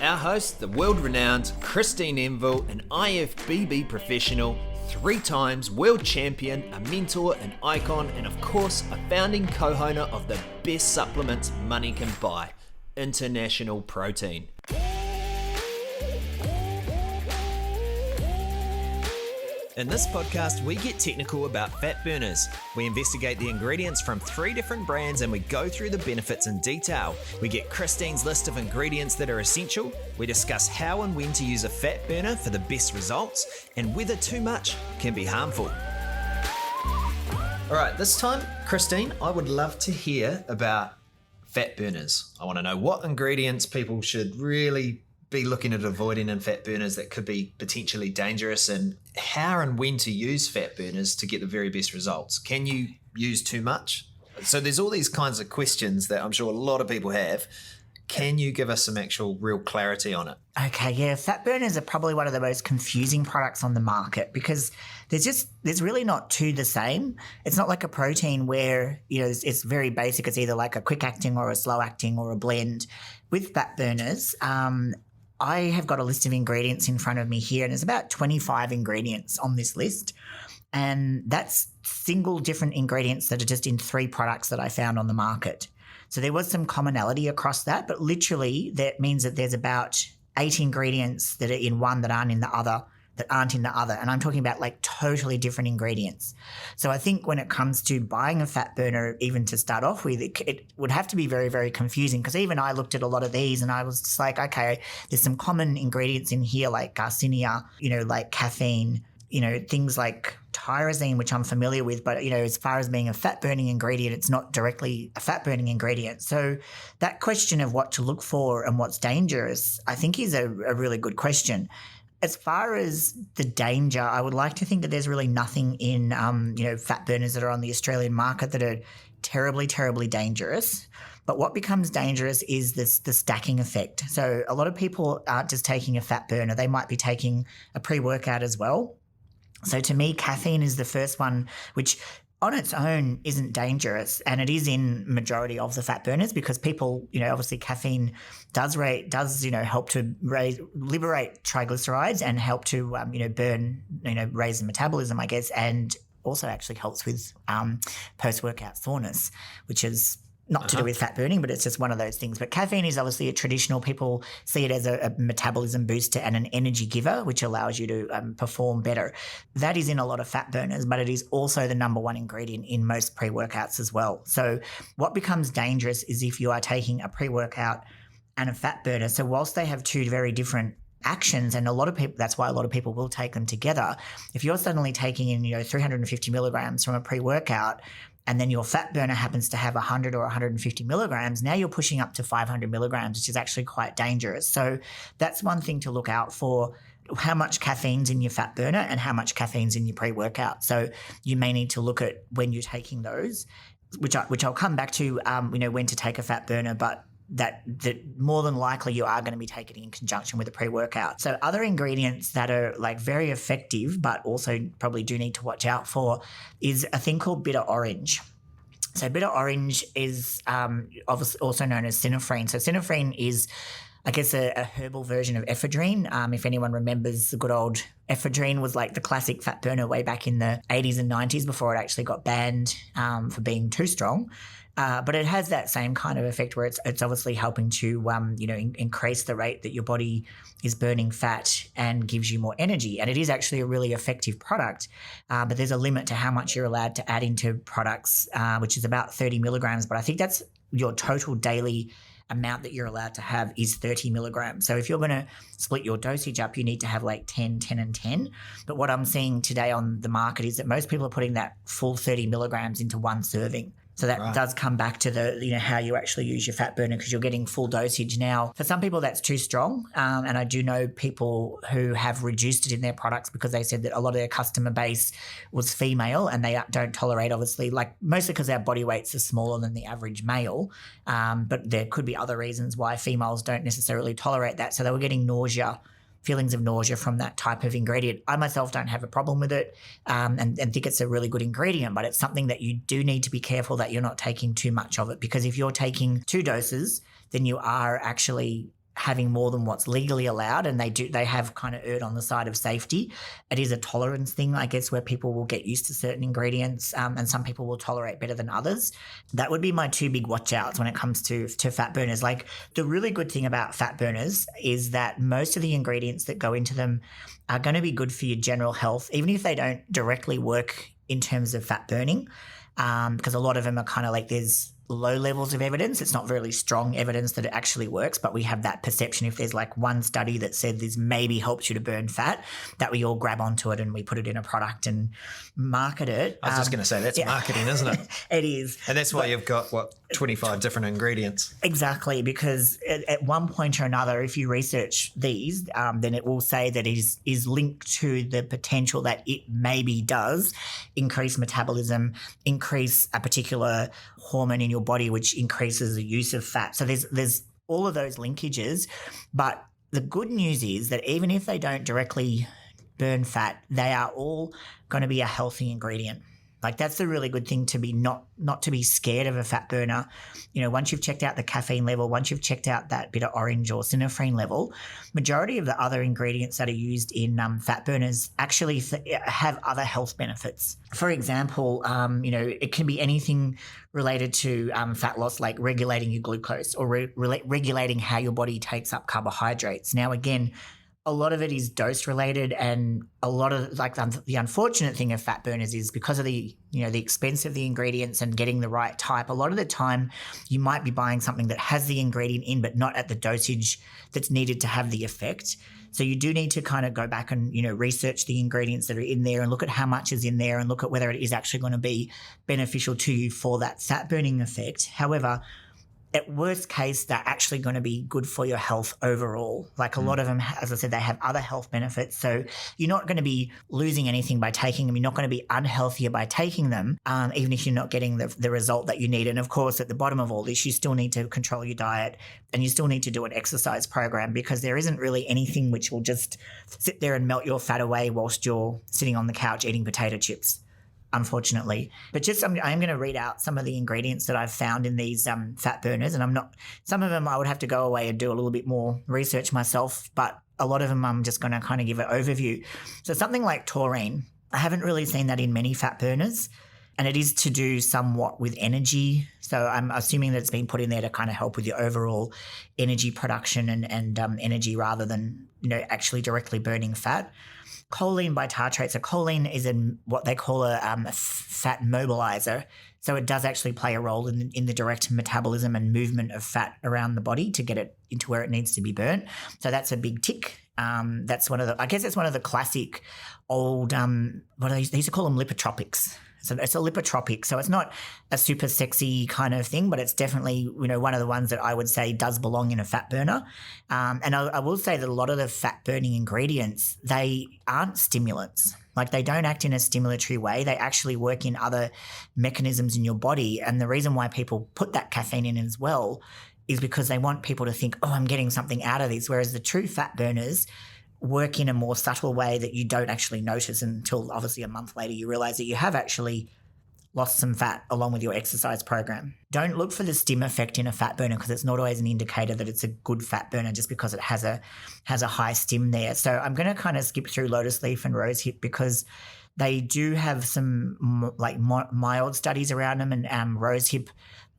Our host, the world-renowned Christine Enville, an IFBB professional, 3 times world champion, a mentor, an icon, and of course, a founding co-owner of the best supplements money can buy, International Protein. In this podcast, we get technical about fat burners. We investigate the ingredients from 3 different brands and we go through the benefits in detail. We get Christine's list of ingredients that are essential. We discuss how and when to use a fat burner for the best results and whether too much can be harmful. All right, this time, Christine, I would love to hear about fat burners. I want to know what ingredients people should really be looking at avoiding in fat burners that could be potentially dangerous, and how and when to use fat burners to get the very best results. Can you use too much? So there's all these kinds of questions that I'm sure a lot of people have. Can you give us some actual real clarity on it? Okay, yeah, fat burners are probably one of the most confusing products on the market because there's really not two the same. It's not like a protein where, it's very basic. It's either like a quick acting or a slow acting or a blend. With fat burners, I have got a list of ingredients in front of me here, and there's about 25 ingredients on this list. And that's single different ingredients that are just in 3 products that I found on the market. So there was some commonality across that, but literally that means that there's about 8 ingredients that are in one that aren't in the other. And I'm talking about like totally different ingredients. So I think when it comes to buying a fat burner, even to start off with, it would have to be very, very confusing, because even I looked at a lot of these and I was just like, okay, there's some common ingredients in here like garcinia, like caffeine, things like tyrosine, which I'm familiar with, but, as far as being a fat burning ingredient, it's not directly a fat burning ingredient. So that question of what to look for and what's dangerous, I think is a really good question. As far as the danger, I would like to think that there's really nothing in, fat burners that are on the Australian market that are terribly, terribly dangerous. But what becomes dangerous is the stacking effect. So a lot of people aren't just taking a fat burner. They might be taking a pre-workout as well. So to me, caffeine is the first one, which on its own isn't dangerous, and it is in majority of the fat burners because people, obviously caffeine does help to liberate triglycerides and help to burn, raise the metabolism, I guess, and also actually helps with post-workout soreness, which is not to do with fat burning, but it's just one of those things. But caffeine is obviously a traditional, people see it as a metabolism booster and an energy giver, which allows you to perform better. That is in a lot of fat burners, but it is also the number one ingredient in most pre-workouts as well. So what becomes dangerous is if you are taking a pre-workout and a fat burner. So whilst they have 2 very different actions, and a lot of people, that's why a lot of people will take them together. If you're suddenly taking in, 350 milligrams from a pre-workout, and then your fat burner happens to have 100 or 150 milligrams, now you're pushing up to 500 milligrams, which is actually quite dangerous. So that's one thing to look out for, how much caffeine's in your fat burner and how much caffeine's in your pre-workout. So you may need to look at when you're taking those, which I'll come back to, when to take a fat burner, but that more than likely you are going to be taking it in conjunction with a pre-workout. So other ingredients that are like very effective but also probably do need to watch out for is a thing called bitter orange. So bitter orange is obviously also known as synephrine. So synephrine is, I guess, a herbal version of ephedrine. If anyone remembers, the good old ephedrine was like the classic fat burner way back in the 80s and 90s before it actually got banned for being too strong. But it has that same kind of effect where it's obviously helping to, increase the rate that your body is burning fat and gives you more energy. And it is actually a really effective product, but there's a limit to how much you're allowed to add into products, which is about 30 milligrams. But I think that's your total daily amount that you're allowed to have is 30 milligrams. So if you're going to split your dosage up, you need to have like 10, 10 and 10. But what I'm seeing today on the market is that most people are putting that full 30 milligrams into one serving. So that does come back to the, how you actually use your fat burner, because you're getting full dosage now. For some people, that's too strong. And I do know people who have reduced it in their products because they said that a lot of their customer base was female and they don't tolerate, obviously, like mostly because our body weights are smaller than the average male. But there could be other reasons why females don't necessarily tolerate that. So they were getting feelings of nausea from that type of ingredient. I myself don't have a problem with it and think it's a really good ingredient, but it's something that you do need to be careful that you're not taking too much of it, because if you're taking 2 doses, then you are actually having more than what's legally allowed, and they have kind of erred on the side of safety. It is a tolerance thing, I guess, where people will get used to certain ingredients, and some people will tolerate better than others. That would be my two big watch outs when it comes to fat burners. Like, the really good thing about fat burners is that most of the ingredients that go into them are going to be good for your general health, even if they don't directly work in terms of fat burning, because a lot of them are kind of like, there's low levels of evidence. It's not really strong evidence that it actually works, but we have that perception. If there's like one study that said this maybe helps you to burn fat, that we all grab onto it and we put it in a product and market it. I was just going to say, that's marketing, isn't it? It is. And that's why you've got, 25 different ingredients. Exactly, because at one point or another, if you research these, then it will say that it is linked to the potential that it maybe does increase metabolism, increase a particular hormone in your body, which increases the use of fat. So there's all of those linkages. But the good news is that even if they don't directly burn fat, they are all going to be a healthy ingredient. Like, that's the really good thing, to be not to be scared of a fat burner. You know, once you've checked out the caffeine level, once you've checked out that bit of orange or synephrine level, majority of the other ingredients that are used in fat burners actually have other health benefits. For example, it can be anything related to fat loss, like regulating your glucose or regulating how your body takes up carbohydrates. Now, again, a lot of it is dose related, and a lot of the unfortunate thing of fat burners is because of the expense of the ingredients and getting the right type. A lot of the time you might be buying something that has the ingredient in, but not at the dosage that's needed to have the effect. So you do need to kind of go back and, research the ingredients that are in there and look at how much is in there and look at whether it is actually going to be beneficial to you for that fat burning effect. However, at worst case, they're actually going to be good for your health overall. Like, a lot of them, as I said, they have other health benefits. So you're not going to be losing anything by taking them. You're not going to be unhealthier by taking them, even if you're not getting the result that you need. And of course, at the bottom of all this, you still need to control your diet, and you still need to do an exercise program, because there isn't really anything which will just sit there and melt your fat away whilst you're sitting on the couch eating potato chips, unfortunately. But I'm going to read out some of the ingredients that I've found in these fat burners, and some of them I would have to go away and do a little bit more research myself, but a lot of them I'm just going to kind of give an overview. So something like taurine, I haven't really seen that in many fat burners, and it is to do somewhat with energy. So I'm assuming that it's been put in there to kind of help with your overall energy production and energy, rather than actually directly burning fat. Choline bitartrate. So choline is what they call a fat mobilizer. So it does actually play a role in the direct metabolism and movement of fat around the body to get it into where it needs to be burnt. So that's a big tick. That's one of the classic old, they used to call them lipotropics. So it's a lipotropic. So it's not a super sexy kind of thing, but it's definitely, one of the ones that I would say does belong in a fat burner. And I will say that a lot of the fat burning ingredients, they aren't stimulants. Like, they don't act in a stimulatory way. They actually work in other mechanisms in your body. And the reason why people put that caffeine in as well is because they want people to think, oh, I'm getting something out of this. Whereas the true fat burners work in a more subtle way that you don't actually notice until obviously a month later you realize that you have actually lost some fat along with your exercise program. Don't look for the stim effect in a fat burner, because it's not always an indicator that it's a good fat burner just because it has a high stim there. So I'm going to kind of skip through lotus leaf and rosehip, because they do have some mild studies around them, and rosehip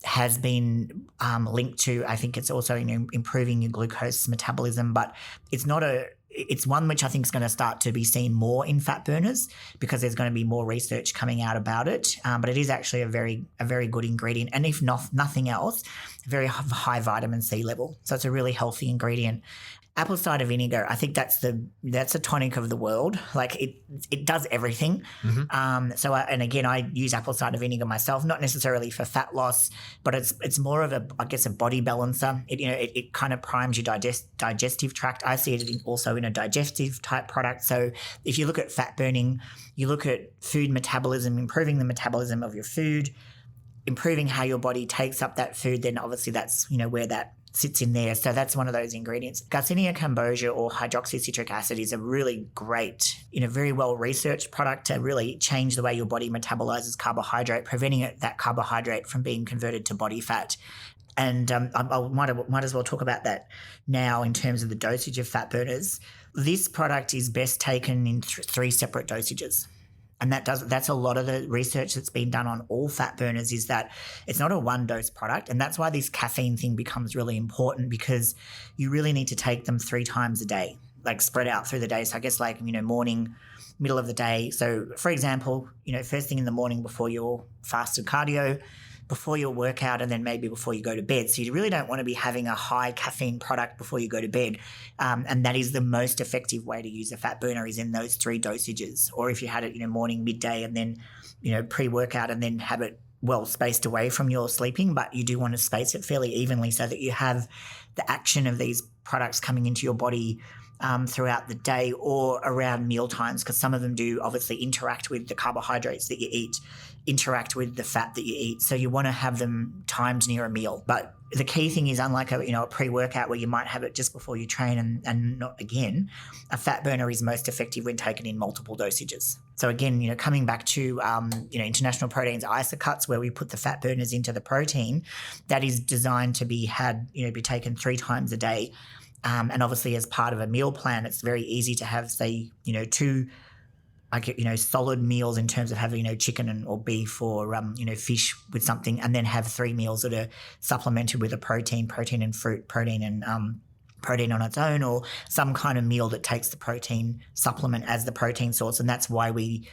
has been linked to, I think it's also improving your glucose metabolism, but it's one which I think is going to start to be seen more in fat burners, because there's going to be more research coming out about it. But it is actually a very good ingredient, and if nothing else, a very high vitamin C level. So it's a really healthy ingredient. Apple cider vinegar, I think that's a tonic of the world. Like, it does everything. Mm-hmm. And again, I use apple cider vinegar myself, not necessarily for fat loss, but it's more of a body balancer. It kind of primes your digestive tract. I see it also in a digestive type product. So if you look at fat burning, you look at food metabolism, improving the metabolism of your food, improving how your body takes up that food, then obviously that's where that sits in there. So that's one of those ingredients. Garcinia cambogia, or hydroxycitric acid, is a really great, very well researched product to really change the way your body metabolizes carbohydrate, preventing that carbohydrate from being converted to body fat. And I might as well talk about that now in terms of the dosage of fat burners. This product is best taken in 3 separate dosages. And that's a lot of the research that's been done on all fat burners, is that it's not a one-dose product. And that's why this caffeine thing becomes really important, because you really need to take them 3 times a day, like spread out through the day. So I guess morning, middle of the day. So for example, first thing in the morning before your fasted cardio, before your workout, and then maybe before you go to bed. So you really don't want to be having a high caffeine product before you go to bed. And that is the most effective way to use a fat burner, is in those 3 dosages. Or if you had it, morning, midday, and then, pre-workout, and then have it well spaced away from your sleeping, but you do want to space it fairly evenly so that you have the action of these products coming into your body throughout the day or around meal times, because some of them do obviously interact with the carbohydrates that you eat, interact with the fat that you eat. So you want to have them timed near a meal. But the key thing is, unlike a pre-workout where you might have it just before you train and not again, a fat burner is most effective when taken in multiple dosages. So again, coming back to International Proteins isocuts, where we put the fat burners into the protein, that is designed to be taken 3 times a day. And obviously, as part of a meal plan, it's very easy to have, say, 2 solid meals in terms of having, chicken or beef or, fish with something, and then have 3 meals that are supplemented with a protein and fruit, protein and protein on its own, or some kind of meal that takes the protein supplement as the protein source. And that's why we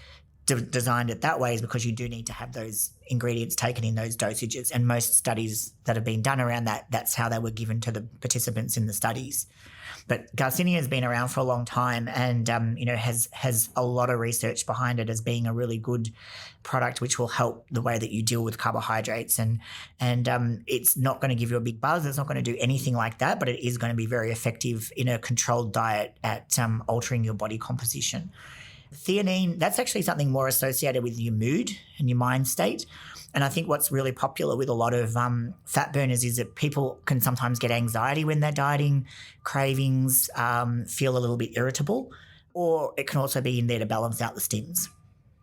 designed it that way, is because you do need to have those ingredients taken in those dosages. And most studies that have been done around that, that's how they were given to the participants in the studies. But Garcinia has been around for a long time, and has a lot of research behind it as being a really good product, which will help the way that you deal with carbohydrates. And it's not going to give you a big buzz. It's not going to do anything like that, but it is going to be very effective in a controlled diet at altering your body composition. Theanine, that's actually something more associated with your mood and your mind state. And I think what's really popular with a lot of fat burners is that people can sometimes get anxiety when they're dieting, cravings, feel a little bit irritable, or it can also be in there to balance out the stims.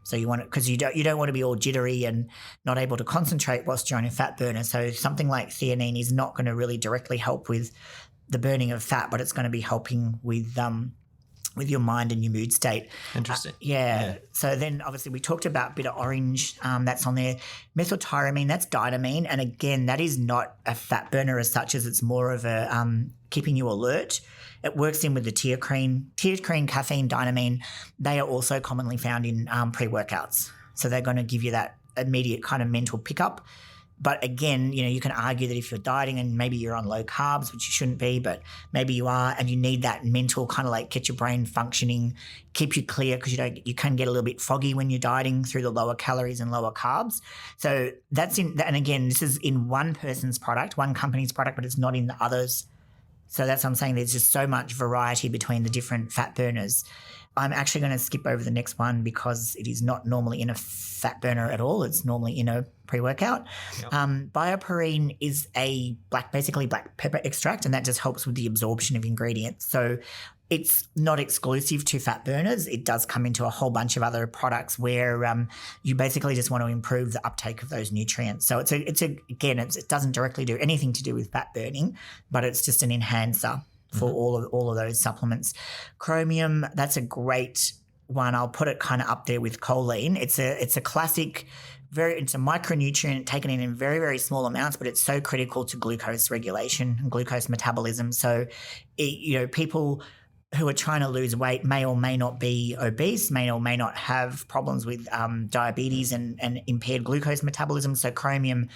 So you want it because you don't want to be all jittery and not able to concentrate whilst you're on a fat burner. So something like theanine is not going to really directly help with the burning of fat, but it's going to be helping with your mind and your mood state. Interesting. Yeah. So then obviously we talked about bitter orange, that's on there. Methyltyramine, that's dynamine. And again, that is not a fat burner as such, as it's more of a keeping you alert. It works in with the teacrine, caffeine, dynamine. They are also commonly found in pre-workouts. So they're going to give you that immediate kind of mental pickup. But again, you can argue that if you're dieting and maybe you're on low carbs, which you shouldn't be, but maybe you are, and you need that mental kind of like get your brain functioning, keep you clear, because you can get a little bit foggy when you're dieting through the lower calories and lower carbs. So and again, this is in one person's product, one company's product, but it's not in the others. So that's what I'm saying. There's just so much variety between the different fat burners. I'm actually going to skip over the next one because it is not normally in a fat burner at all. It's normally in a pre-workout. Yep. Bioperine is basically black pepper extract, and that just helps with the absorption of ingredients. So it's not exclusive to fat burners. It does come into a whole bunch of other products where you basically just want to improve the uptake of those nutrients. So it doesn't directly do anything to do with fat burning, but it's just an enhancer for all of those supplements. Chromium, that's a great one. I'll put it kind of up there with choline. It's a classic, it's a micronutrient taken in very, very small amounts, but it's so critical to glucose regulation and glucose metabolism. So, people who are trying to lose weight may or may not be obese, may or may not have problems with diabetes and impaired glucose metabolism. So chromium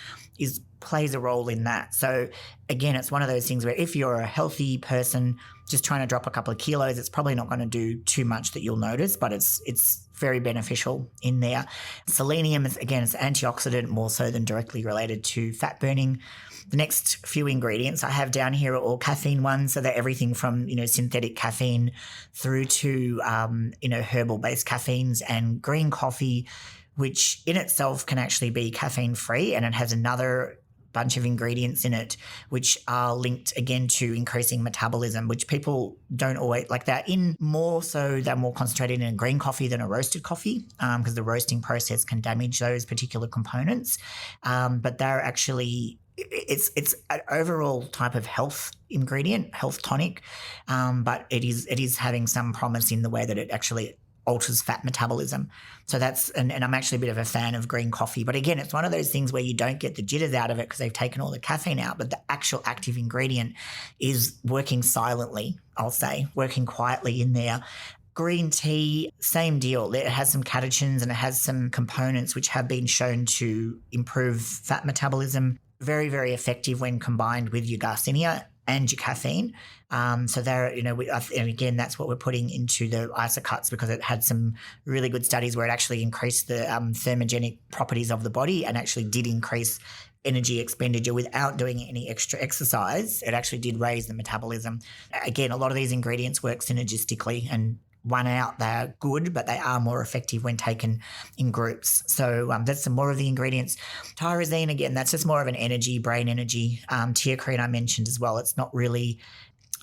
plays a role in that. So again, it's one of those things where if you're a healthy person just trying to drop a couple of kilos, it's probably not going to do too much that you'll notice, but it's very beneficial in there. Selenium is, again, it's antioxidant more so than directly related to fat burning. The next few ingredients I have down here are all caffeine ones. So they're everything from, synthetic caffeine through to, herbal-based caffeines and green coffee, which in itself can actually be caffeine free, and it has another bunch of ingredients in it which are linked again to increasing metabolism, which people don't always like. They're more concentrated in a green coffee than a roasted coffee, because the roasting process can damage those particular components. But they're actually it's an overall type of health ingredient, health tonic, but it is having some promise in the way that it actually alters fat metabolism. So that's, and I'm actually a bit of a fan of green coffee. But again, it's one of those things where you don't get the jitters out of it because they've taken all the caffeine out, but the actual active ingredient is working silently, I'll say, working quietly in there. Green tea, same deal. It has some catechins and it has some components which have been shown to improve fat metabolism. Very, very effective when combined with your garcinia and your caffeine. So there, and again, that's what we're putting into the isocuts because it had some really good studies where it actually increased the thermogenic properties of the body and actually did increase energy expenditure without doing any extra exercise. It actually did raise the metabolism. Again, a lot of these ingredients work synergistically, and one out, they're good, but they are more effective when taken in groups. So that's some more of the ingredients. Tyrosine, again, that's just more of an energy, brain energy. Teocrine I mentioned as well. It's not really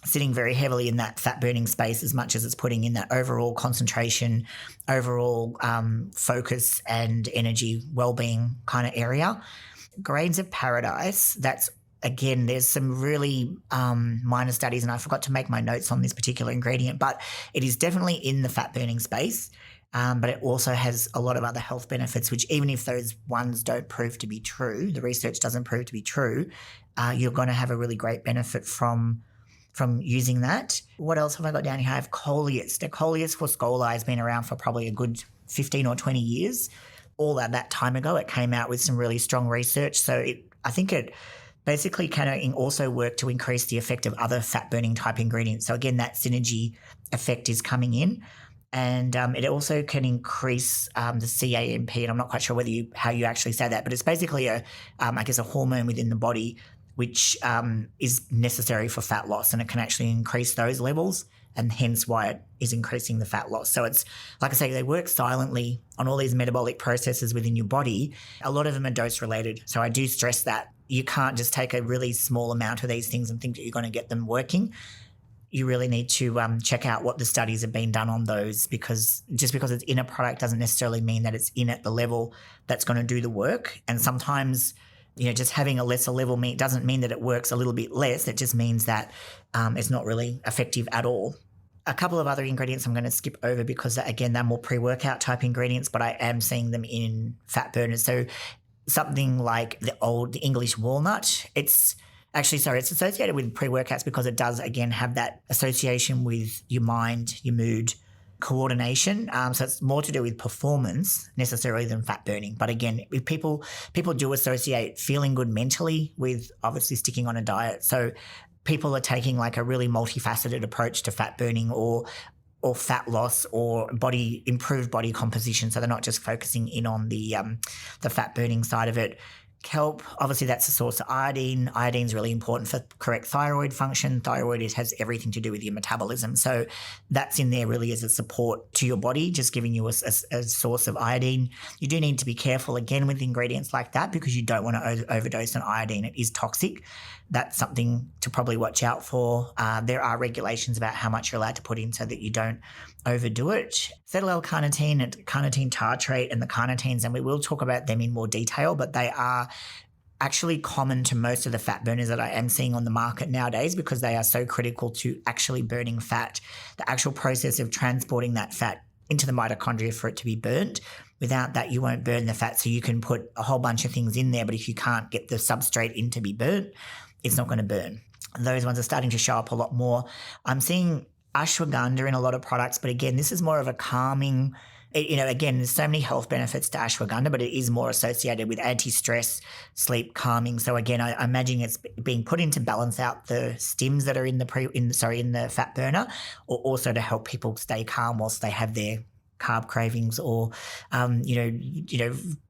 sitting very heavily in that fat burning space as much as it's putting in that overall concentration, overall focus and energy well-being kind of area. Grains of Paradise, that's, again, there's some really minor studies, and I forgot to make my notes on this particular ingredient, but it is definitely in the fat burning space, but it also has a lot of other health benefits, which even if those ones don't prove to be true, the research doesn't prove to be true, you're going to have a really great benefit from using that. What else have I got down here? I have Coleus. The Coleus fuscoli has been around for probably a good 15 or 20 years. All at that time ago, it came out with some really strong research. So I think it basically can also work to increase the effect of other fat-burning type ingredients. So again, that synergy effect is coming in. And it also can increase the CAMP, and I'm not quite sure how you actually say that, but it's basically a hormone within the body which is necessary for fat loss, and it can actually increase those levels, and hence why it is increasing the fat loss. So it's, like I say, they work silently on all these metabolic processes within your body. A lot of them are dose related. So I do stress that you can't just take a really small amount of these things and think that you're going to get them working. You really need to check out what the studies have been done on those, because just because it's in a product doesn't necessarily mean that it's in at the level that's going to do the work. And sometimes, just having a lesser level doesn't mean that it works a little bit less. It just means that it's not really effective at all. A couple of other ingredients I'm going to skip over because, again, they're more pre-workout type ingredients, but I am seeing them in fat burners. So something like the English walnut, it's associated with pre-workouts because it does, again, have that association with your mind, your mood, coordination. So it's more to do with performance necessarily than fat burning. But again, if people do associate feeling good mentally with obviously sticking on a diet. So people are taking like a really multifaceted approach to fat burning or fat loss or improved body composition. So they're not just focusing in on the fat burning side of it. Kelp, obviously that's a source of iodine. Iodine is really important for correct thyroid function. Thyroid has everything to do with your metabolism. So that's in there really as a support to your body, just giving you a source of iodine. You do need to be careful again with ingredients like that because you don't want to overdose on iodine. It is toxic. That's something to probably watch out for. There are regulations about how much you're allowed to put in so that you don't overdo it. Acetyl-L-carnitine and carnitine tartrate and the carnitines, and we will talk about them in more detail, but they are actually common to most of the fat burners that I am seeing on the market nowadays because they are so critical to actually burning fat. The actual process of transporting that fat into the mitochondria for it to be burnt. Without that, you won't burn the fat. So you can put a whole bunch of things in there, but if you can't get the substrate in to be burnt, it's not going to burn. And those ones are starting to show up a lot more. I'm seeing ashwagandha in a lot of products, but again, this is more of a calming, again, there's so many health benefits to ashwagandha, but it is more associated with anti-stress, sleep, calming. So again, I imagine it's being put in to balance out the stims that are in the fat burner, or also to help people stay calm whilst they have their carb cravings or,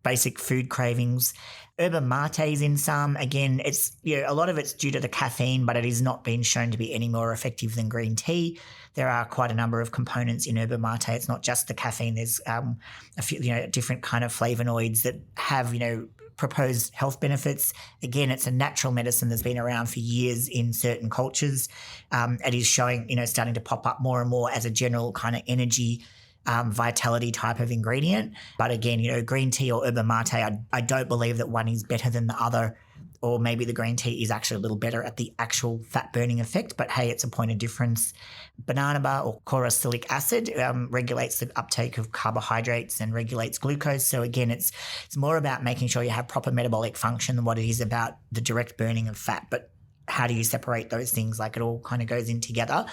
basic food cravings. Yerba mate's in some. Again, it's a lot of it's due to the caffeine, but it has not been shown to be any more effective than green tea. There are quite a number of components in yerba mate. It's not just the caffeine. There's a few different kind of flavonoids that have proposed health benefits. Again, it's a natural medicine that's been around for years in certain cultures. It is showing starting to pop up more and more as a general kind of energy vitality type of ingredient. But again, green tea or yerba mate, I don't believe that one is better than the other or maybe the green tea is actually a little better at the actual fat burning effect, but hey, it's a point of difference. Banana bar or chloroacylic acid regulates the uptake of carbohydrates and regulates glucose. So again, it's more about making sure you have proper metabolic function than what it is about the direct burning of fat. But how do you separate those things? Like, it all kind of goes in together.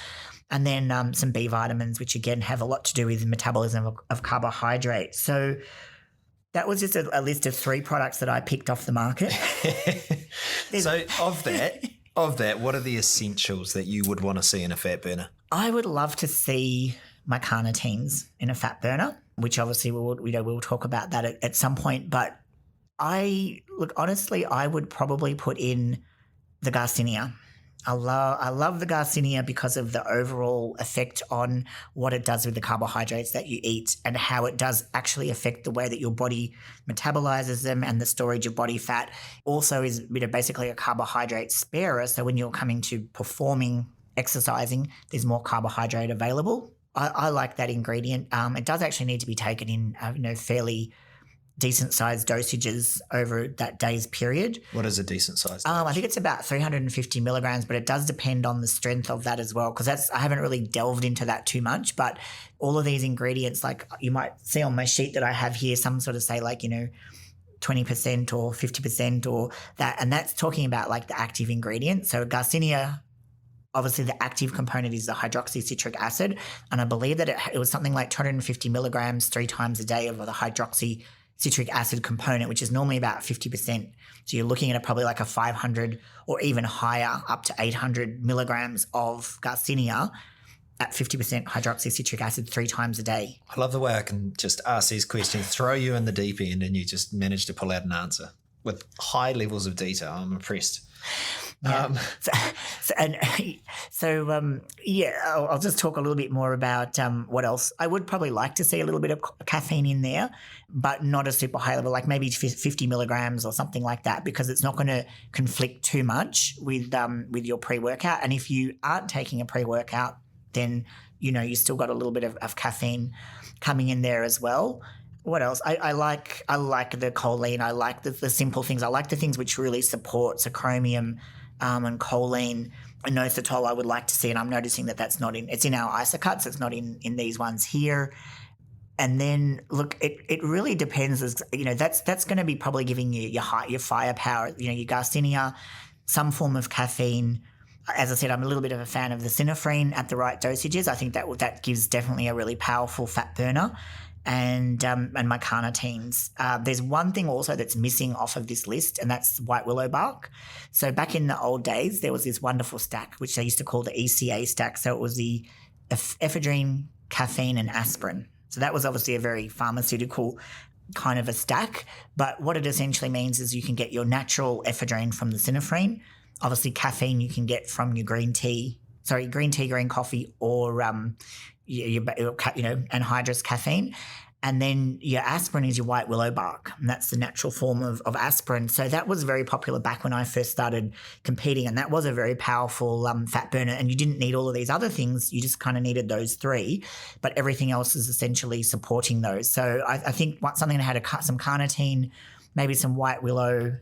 And then some B vitamins, which again have a lot to do with the metabolism of carbohydrates. So that was just a list of 3 products that I picked off the market. So of that, what are the essentials that you would want to see in a fat burner? I would love to see my carnitines in a fat burner, which obviously we'll talk about that at some point. But honestly, I would probably put in the Garcinia. I love the Garcinia because of the overall effect on what it does with the carbohydrates that you eat and how it does actually affect the way that your body metabolizes them, and the storage of body fat also is basically a carbohydrate sparer. So when you're coming to performing, exercising, there's more carbohydrate available. I like that ingredient. It does actually need to be taken in fairly decent sized dosages over that day's period. What is a decent size? I think it's about 350 milligrams, but it does depend on the strength of that as well, because I haven't really delved into that too much. But all of these ingredients, like you might see on my sheet that I have here, some sort of say 20% or 50% or that, and that's talking about like the active ingredient. So Garcinia, obviously the active component is the hydroxycitric acid, and I believe that it was something like 250 milligrams 3 times a day of the hydroxycitric acid component, which is normally about 50%. So you're looking at probably like a 500 or even higher, up to 800 milligrams of Garcinia at 50% hydroxycitric acid 3 times a day. I love the way I can just ask these questions, throw you in the deep end, and you just manage to pull out an answer with high levels of detail. I'm impressed. Yeah. I'll just talk a little bit more about what else. I would probably like to see a little bit of caffeine in there, but not a super high level, like maybe 50 milligrams or something like that, because it's not going to conflict too much with your pre-workout. And if you aren't taking a pre-workout, then you still got a little bit of caffeine coming in there as well. What else? I like the choline. I like the simple things. I like the things which really support chromium and choline. Inositol I would like to see, and I'm noticing that that's not in. It's in our isocuts. It's not in these ones here. And then look, it really depends. That's going to be probably giving you your firepower. Your Garcinia, some form of caffeine. As I said, I'm a little bit of a fan of the synephrine at the right dosages. I think that gives definitely a really powerful fat burner. And my carnitines. There's one thing also that's missing off of this list, and that's white willow bark. So back in the old days, there was this wonderful stack, which they used to call the ECA stack. So it was the ephedrine, caffeine, and aspirin. So that was obviously a very pharmaceutical kind of a stack. But what it essentially means is you can get your natural ephedrine from the synephrine. Obviously, caffeine you can get from your green tea, green coffee, or anhydrous caffeine. And then your aspirin is your white willow bark, and that's the natural form of aspirin. So that was very popular back when I first started competing, and that was a very powerful fat burner. And you didn't need all of these other things; you just kind of needed those 3, but everything else is essentially supporting those. So I think something that had some carnitine, maybe some white willow,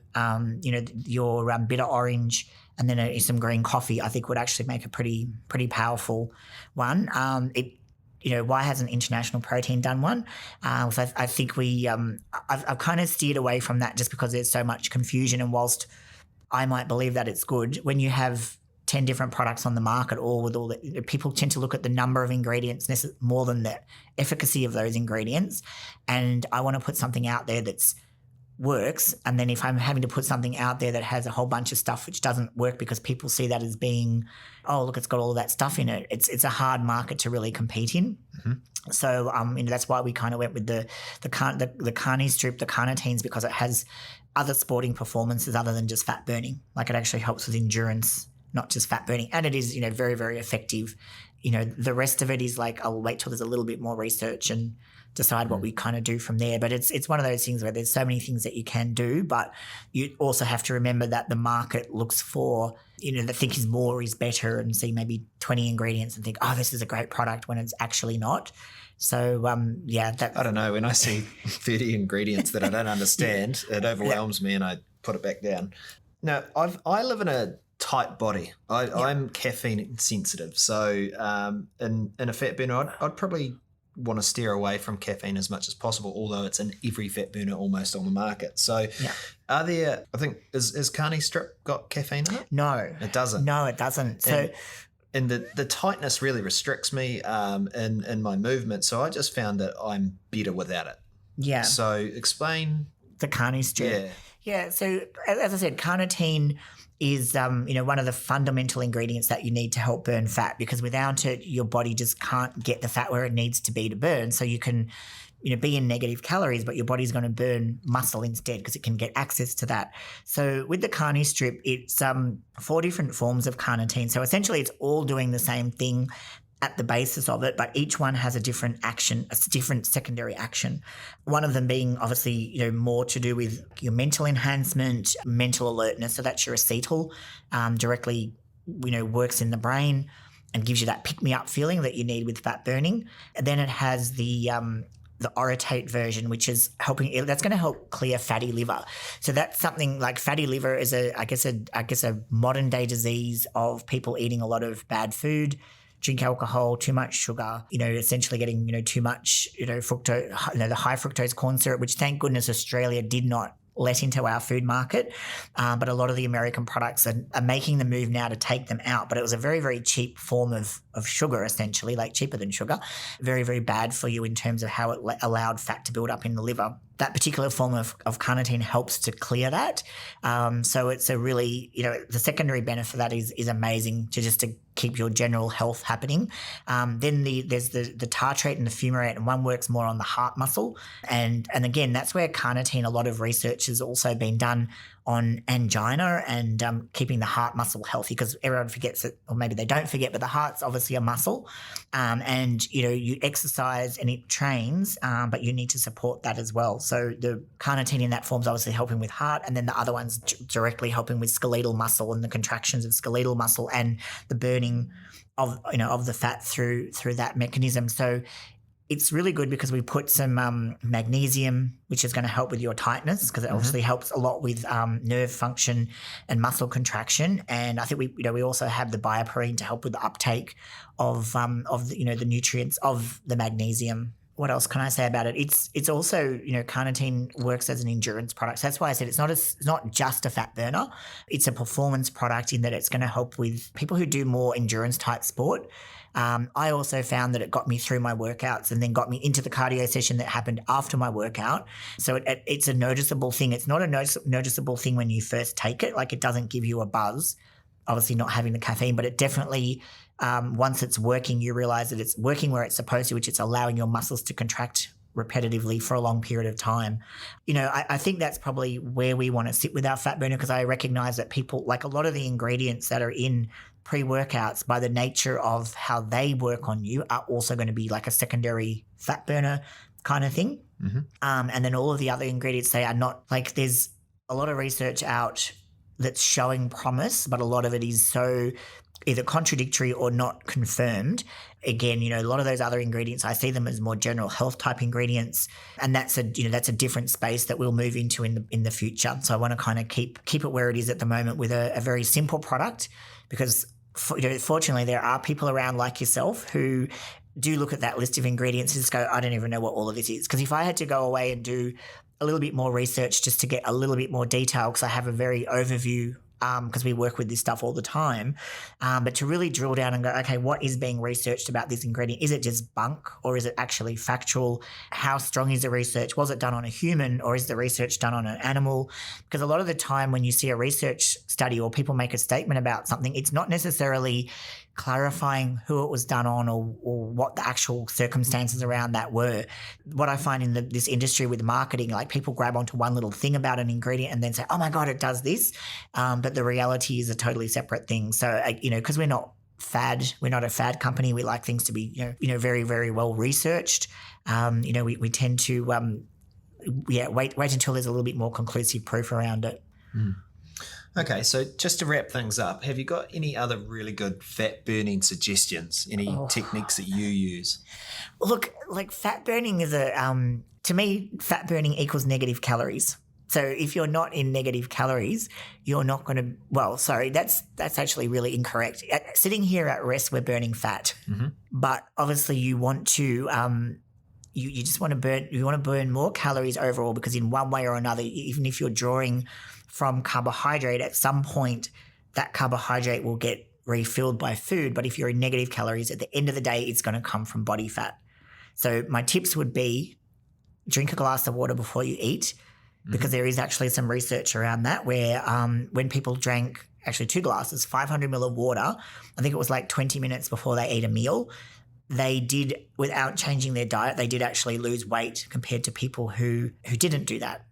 your bitter orange, and then some green coffee, I think would actually make a pretty powerful one. Why hasn't International Protein done one? So I think I've kind of steered away from that just because there's so much confusion. And whilst I might believe that it's good, when you have 10 different products on the market, people tend to look at the number of ingredients more than the efficacy of those ingredients. And I want to put something out there that's works, and then if I'm having to put something out there that has a whole bunch of stuff which doesn't work because people see that as being, oh look, it's got all of that stuff in it, it's a hard market to really compete in. Mm-hmm. So that's why we kind of went with the carni strip, the carnitines, because it has other sporting performances other than just fat burning. Like it actually helps with endurance, not just fat burning, and it is very, very effective. The rest of it is like I'll wait till there's a little bit more research and decide what we kind of do from there. But it's one of those things where there's so many things that you can do, but you also have to remember that the market looks for, that think is more is better, and see maybe 20 ingredients and think, oh, this is a great product, when it's actually not. So, I don't know. When I see 30 ingredients that I don't understand, it overwhelms me and I put it back down. Now, I live in a tight body. I'm caffeine sensitive. So in a fat burner, I'd probably want to steer away from caffeine as much as possible, although it's in every fat burner almost on the market. So are there, I think, is Carney Strip got caffeine in it? No. It doesn't. No, it doesn't. So and the tightness really restricts me in my movement. So I just found that I'm better without it. Yeah. So explain. The Carney Strip. Yeah. So as I said, carnitine is one of the fundamental ingredients that you need to help burn fat, because without it, your body just can't get the fat where it needs to be to burn. So you can be in negative calories, but your body's going to burn muscle instead because it can get access to that. So with the Carney Strip, it's 4 different forms of carnitine. So essentially it's all doing the same thing at the basis of it, but each one has a different action, a different secondary action. One of them being obviously, more to do with your mental enhancement, mental alertness. So that's your acetyl, directly, works in the brain and gives you that pick-me-up feeling that you need with fat burning. And then it has the orotate version, which is that's going to help clear fatty liver. So that's something like fatty liver is I guess a modern day disease of people eating a lot of bad food, drink alcohol, too much sugar, essentially getting, too much, fructose, the high fructose corn syrup, which thank goodness Australia did not let into our food market. But a lot of the American products are making the move now to take them out. But it was a very, very cheap form of sugar, essentially, like cheaper than sugar. Very, very bad for you in terms of how it allowed fat to build up in the liver. That particular form of carnitine helps to clear that. So it's a really, the secondary benefit for that is amazing to keep your general health happening. Then there's the tartrate and the fumarate, and one works more on the heart muscle. And again, that's where carnitine, a lot of research has also been done on angina and keeping the heart muscle healthy, because everyone forgets it, or maybe they don't forget, but the heart's obviously a muscle. And, you exercise and it trains, but you need to support that as well. So the carnitine in that form is obviously helping with heart, and then the other one's directly helping with skeletal muscle and the contractions of skeletal muscle and the burning of the fat through that mechanism. So it's really good because we put some magnesium, which is going to help with your tightness, because it obviously helps a lot with nerve function and muscle contraction. And I think we also have the bioperine to help with the uptake of the nutrients of the magnesium. What else can I say about it? It's also, carnitine works as an endurance product. So that's why I said it's not just a fat burner. It's a performance product in that it's going to help with people who do more endurance type sport. I also found that it got me through my workouts and then got me into the cardio session that happened after my workout. So it's a noticeable thing. It's not a noticeable thing when you first take it. Like, it doesn't give you a buzz, obviously not having the caffeine, but it definitely, once it's working, you realize that it's working where it's supposed to, which it's allowing your muscles to contract repetitively for a long period of time. I think that's probably where we want to sit with our fat burner, because I recognize that people, like a lot of the ingredients that are in pre-workouts, by the nature of how they work on you, are also going to be like a secondary fat burner kind of thing. Mm-hmm. And then all of the other ingredients, they are not, like, there's a lot of research out that's showing promise, but a lot of it is so either contradictory or not confirmed. Again, a lot of those other ingredients, I see them as more general health type ingredients, and that's a different space that we'll move into in the future. So I want to kind of keep it where it is at the moment with a very simple product, because fortunately there are people around like yourself who do look at that list of ingredients and just go, I don't even know what all of this is. Because if I had to go away and do a little bit more research just to get a little bit more detail, because I have a very overview, because we work with this stuff all the time, but to really drill down and go, okay, what is being researched about this ingredient? Is it just bunk, or is it actually factual? How strong is the research? Was it done on a human, or is the research done on an animal? Because a lot of the time when you see a research study or people make a statement about something, it's not necessarily clarifying who it was done on or what the actual circumstances around that were. What I find in this industry with marketing, like, people grab onto one little thing about an ingredient and then say, oh my God, it does this. But the reality is a totally separate thing. So, because we're not a fad company, we like things to be, very, very well researched. We tend to, wait until there's a little bit more conclusive proof around it. Mm. Okay, so just to wrap things up, have you got any other really good fat burning suggestions? Any techniques that you use? Well, look, like, fat burning is to me, fat burning equals negative calories. So if you're not in negative calories, you're not going to, well, sorry, that's actually really incorrect. Sitting here at rest, we're burning fat. Mm-hmm. But obviously you want to, you just want to burn more calories overall, because in one way or another, even if you're drawing from carbohydrate, at some point that carbohydrate will get refilled by food. But if you're in negative calories, at the end of the day, it's going to come from body fat. So my tips would be drink a glass of water before you eat, because there is actually some research around that where when people drank actually 2 glasses, 500 ml of water, I think it was like 20 minutes before they ate a meal, they did, without changing their diet, they did actually lose weight compared to people who didn't do that.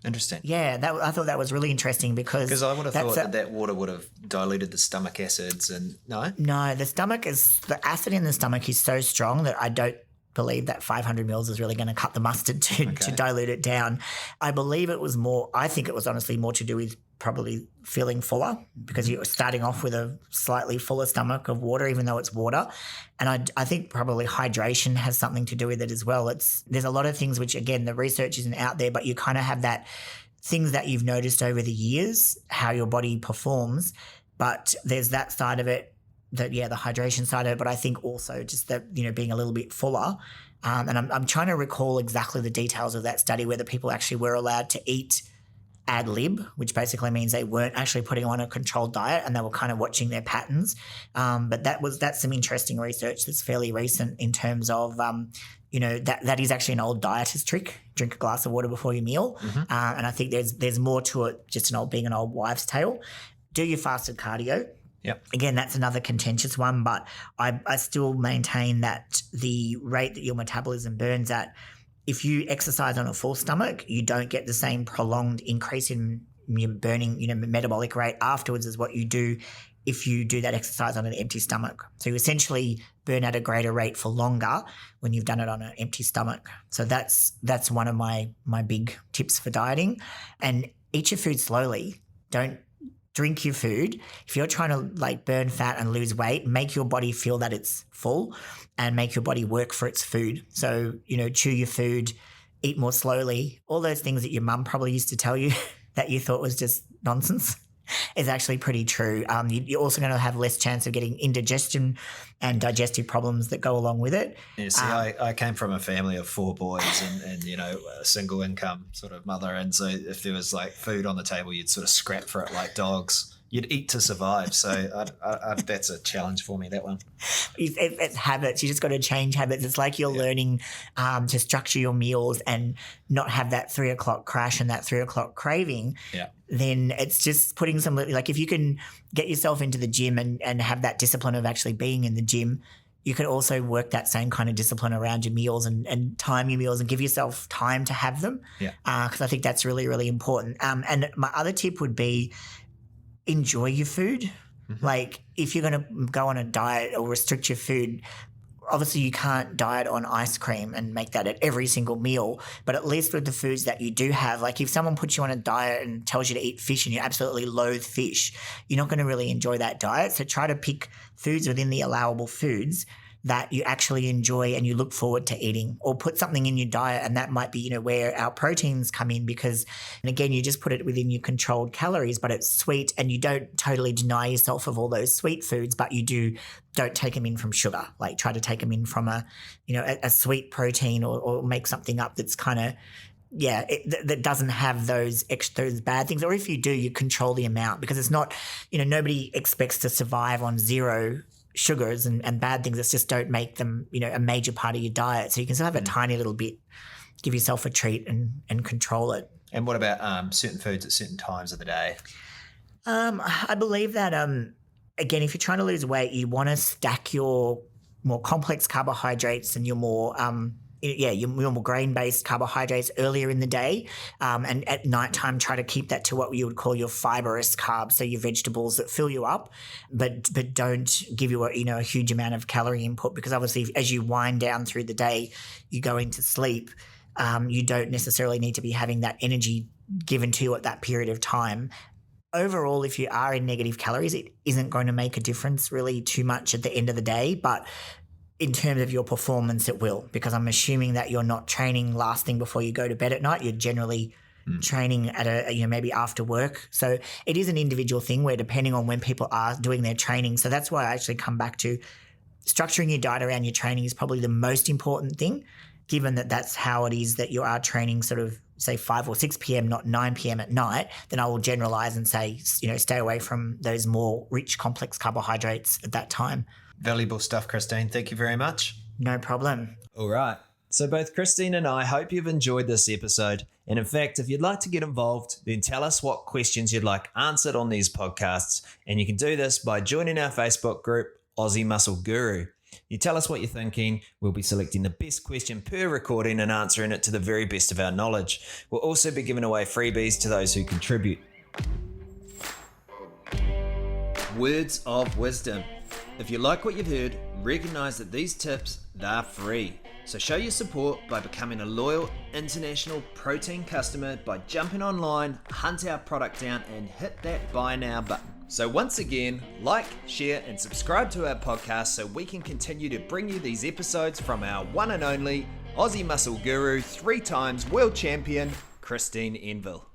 Interesting. Yeah, I thought that was really interesting because I would have thought that water would have diluted the stomach acids and no? No, the acid in the stomach is so strong that I don't believe that 500 mils is really going to cut the mustard to dilute it down. I believe it was I think it was honestly more to do with probably feeling fuller, because you're starting off with a slightly fuller stomach of water, even though it's water. And I think probably hydration has something to do with it as well. There's a lot of things which, again, the research isn't out there, but you kind of have that things that you've noticed over the years, how your body performs. But there's that side of it, the hydration side of it, but I think also just that, being a little bit fuller. And I'm trying to recall exactly the details of that study, whether people actually were allowed to eat ad lib, which basically means they weren't actually putting on a controlled diet and they were kind of watching their patterns. But that's some interesting research that's fairly recent in terms of, that is actually an old dietist trick. Drink a glass of water before your meal. Mm-hmm. And I think there's more to it, just being an old wives' tale. Do your fasted cardio. Yep. Again, that's another contentious one, but I still maintain that the rate that your metabolism burns at, if you exercise on a full stomach, you don't get the same prolonged increase in your burning, metabolic rate afterwards as what you do if you do that exercise on an empty stomach. So you essentially burn at a greater rate for longer when you've done it on an empty stomach. So that's one of my big tips for dieting. And eat your food slowly. Don't drink your food. If you're trying to burn fat and lose weight, make your body feel that it's full and make your body work for its food. So, chew your food, eat more slowly. All those things that your mum probably used to tell you that you thought was just nonsense is actually pretty true. You're also going to have less chance of getting indigestion and digestive problems that go along with it. Yeah, see, I came from a family of 4 boys and a single income sort of mother. And so if there was food on the table, you'd sort of scrap for it like dogs. You'd eat to survive. So that's a challenge for me, that one. It's habits. You just got to change habits. It's like you're learning to structure your meals and not have that 3 o'clock crash and that 3 o'clock craving. Yeah. Then it's just putting some, if you can get yourself into the gym and have that discipline of actually being in the gym, you can also work that same kind of discipline around your meals and time your meals and give yourself time to have them. Yeah. Because I think that's really, really important. And my other tip would be enjoy your food. Mm-hmm. If you're going to go on a diet or restrict your food, obviously you can't diet on ice cream and make that at every single meal, but at least with the foods that you do have, if someone puts you on a diet and tells you to eat fish and you absolutely loathe fish, you're not going to really enjoy that diet. So try to pick foods within the allowable foods that you actually enjoy and you look forward to eating, or put something in your diet. And that might be, where our proteins come in, because, and again, you just put it within your controlled calories, but it's sweet and you don't totally deny yourself of all those sweet foods, but you don't take them in from sugar. Try to take them in from a sweet protein or make something up that's kind of, that doesn't have those bad things. Or if you do, you control the amount, because it's not, nobody expects to survive on zero sugars and bad things. That just don't make them, a major part of your diet. So you can still have a tiny little bit, give yourself a treat and control it. And what about certain foods at certain times of the day? I believe that, again, if you're trying to lose weight, you want to stack your more complex carbohydrates and your more, your more grain-based carbohydrates earlier in the day, and at nighttime try to keep that to what you would call your fibrous carbs, so your vegetables that fill you up, but don't give you a huge amount of calorie input, because obviously as you wind down through the day, you go into sleep, you don't necessarily need to be having that energy given to you at that period of time. Overall, if you are in negative calories, it isn't going to make a difference really too much at the end of the day, but in terms of your performance, it will, because I'm assuming that you're not training last thing before you go to bed at night. You're generally training at maybe after work. So it is an individual thing where depending on when people are doing their training. So that's why I actually come back to structuring your diet around your training is probably the most important thing, given that that's how it is that you are training sort of say 5 or 6 p.m., not 9 p.m. at night. Then I will generalize and say, stay away from those more rich, complex carbohydrates at that time. Valuable stuff, Christine. Thank you very much. No problem. All right. So both Christine and I hope you've enjoyed this episode. And in fact, if you'd like to get involved, then tell us what questions you'd like answered on these podcasts. And you can do this by joining our Facebook group, Aussie Muscle Guru. You tell us what you're thinking. We'll be selecting the best question per recording and answering it to the very best of our knowledge. We'll also be giving away freebies to those who contribute. Words of wisdom. If you like what you've heard, recognize that these tips, they're free. So show your support by becoming a loyal international protein customer by jumping online, hunt our product down and hit that buy now button. So once again, like, share and subscribe to our podcast so we can continue to bring you these episodes from our one and only Aussie Muscle Guru, 3 times world champion, Christine Enville.